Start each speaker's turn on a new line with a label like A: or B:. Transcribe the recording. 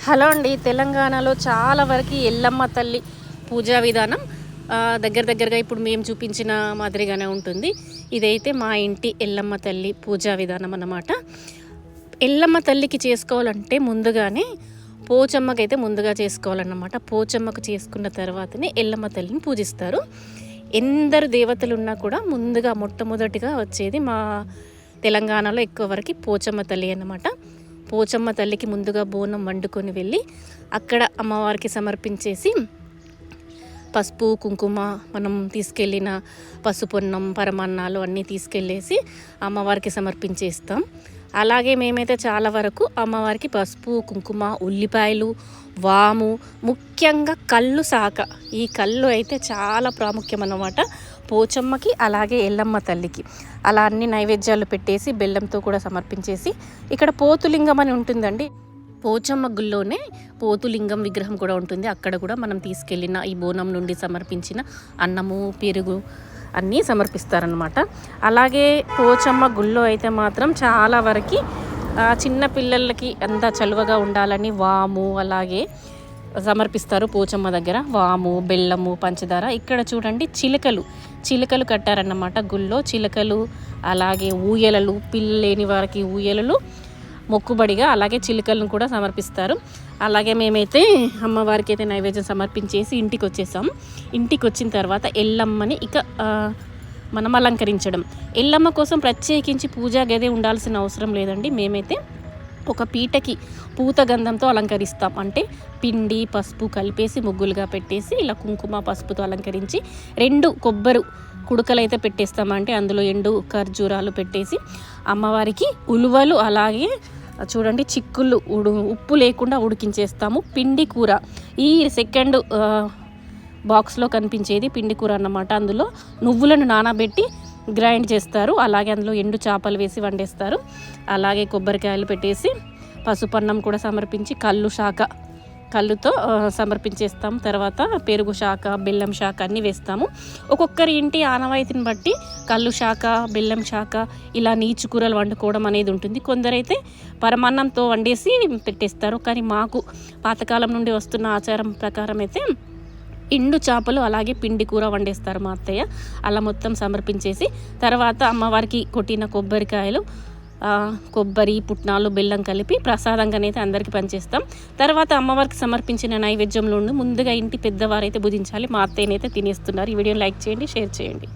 A: Hello అండి. తెలంగాణలో చాలా వరకు ఎల్లమ్మ తల్లి పూజా విధానం దగ్గరగా ఇప్పుడు మేము చూపించిన మాదిరిగానే ఉంటుంది. ఇదైతే మా ఇంటి ఎల్లమ్మ తల్లి పూజా విధానం అన్నమాట. ఎల్లమ్మ తల్లికి చేసుకోవాలంటే ముందుగానే పోచమ్మకైతే ముందుగా చేసుకోవాలన్నమాట. పోచమ్మకు చేసుకున్న తర్వాతనే ఎల్లమ్మ తల్లిని పూజిస్తారు. ఎందరు దేవతలు ఉన్నా కూడా ముందుగా మొట్టమొదటిగా వచ్చేది మా తెలంగాణలో ఎక్కువ వరకు పోచమ్మ తల్లి అన్నమాట. పోచమ్మ తల్లికి ముందుగా బోనం వండుకొని వెళ్ళి అక్కడ అమ్మవారికి సమర్పించేసి పసుపు కుంకుమ మనం తీసుకెళ్ళిన పసుపొన్నం పరమాన్నాలు అన్నీ తీసుకెళ్ళేసి అమ్మవారికి సమర్పించేస్తాం. అలాగే మేమైతే చాలా వరకు అమ్మవారికి పసుపు కుంకుమ ఉల్లిపాయలు వాము ముఖ్యంగా కళ్ళు శాఖ ఈ కళ్ళు అయితే చాలా ప్రాముఖ్యం అన్నమాట పోచమ్మకి అలాగే ఎల్లమ్మ తల్లికి. అలా అన్ని నైవేద్యాలు పెట్టేసి బెల్లంతో కూడా సమర్పించేసి ఇక్కడ పోతులింగం అని ఉంటుందండి. పోచమ్మ గుళ్ళోనే పోతులింగం విగ్రహం కూడా ఉంటుంది. అక్కడ కూడా మనం తీసుకెళ్ళిన ఈ బోనం నుండి సమర్పించిన అన్నము పెరుగు అన్నీ సమర్పిస్తారనమాట. అలాగే పోచమ్మ గుళ్ళో అయితే మాత్రం చాలా వరకు చిన్న పిల్లలకి అంతా చలువగా ఉండాలని వాము అలాగే సమర్పిస్తారు. పోచమ్మ దగ్గర వాము బెల్లము పంచదార. ఇక్కడ చూడండి చిలుకలు కట్టారన్నమాట గుళ్ళో. చిలుకలు అలాగే ఊయలలు పిల్లలు లేని వారికి ఊయలలు మొక్కుబడిగా అలాగే చిలుకలను కూడా సమర్పిస్తారు. అలాగే మేమైతే అమ్మవారికి అయితే నైవేద్యం సమర్పించేసి ఇంటికి వచ్చేసాం. ఇంటికి వచ్చిన తర్వాత ఎల్లమ్మని ఇక మనం అలంకరించడం. ఎల్లమ్మ కోసం ప్రత్యేకించి పూజా గది ఉండాల్సిన అవసరం లేదండి. మేమైతే ఒక పీటకి పూత గంధంతో అలంకరిస్తాం. అంటే పిండి పసుపు కలిపేసి ముగ్గులుగా పెట్టేసి ఇలా కుంకుమ పసుపుతో అలంకరించి 2 కొబ్బరి కుడుకలు అయితే పెట్టేస్తామంటే అందులో ఎండు ఖర్జూరాలు పెట్టేసి అమ్మవారికి ఉలువలు అలాగే చూడండి చిక్కుళ్ళు ఉప్పు లేకుండా ఉడికించేస్తాము. పిండి కూర ఈ సెకండ్ బాక్స్లో కనిపించేది పిండి కూర అన్నమాట. అందులో నువ్వులను నానబెట్టి గ్రైండ్ చేస్తారు. అలాగే అందులో ఎండు చేపలు వేసి వండేస్తారు. అలాగే కొబ్బరికాయలు పెట్టేసి పసుపన్నం కూడా సమర్పించి కళ్ళుతో సమర్పించేస్తాము. తర్వాత పెరుగు శాఖ బెల్లం శాఖ అన్నీ వేస్తాము. ఒక్కొక్కరి ఇంటి ఆనవాయితీని బట్టి కళ్ళు శాఖ బెల్లం శాఖ ఇలా నీచు కూరలు వండుకోవడం అనేది ఉంటుంది. కొందరైతే పరమాన్నంతో వండేసి పెట్టేస్తారు. కానీ మాకు పాతకాలం నుండి వస్తున్న ఆచారం ప్రకారం అయితే ఎండు చేపలు అలాగే పిండి కూర వండేస్తారు మా అత్తయ్య. అలా మొత్తం సమర్పించేసి తర్వాత అమ్మవారికి కొట్టిన కొబ్బరికాయలు కొబ్బరి పుట్నాలు బెల్లం కలిపి ప్రసాదంగానైతే అందరికీ పనిచేస్తాం. తర్వాత అమ్మవారికి సమర్పించిన నైవేద్యంలో ముందుగా ఇంటి పెద్దవారైతే భుజించాలి. మా అత్తయ్యనైతే తినేస్తున్నారు. ఈ వీడియోని లైక్ చేయండి షేర్ చేయండి.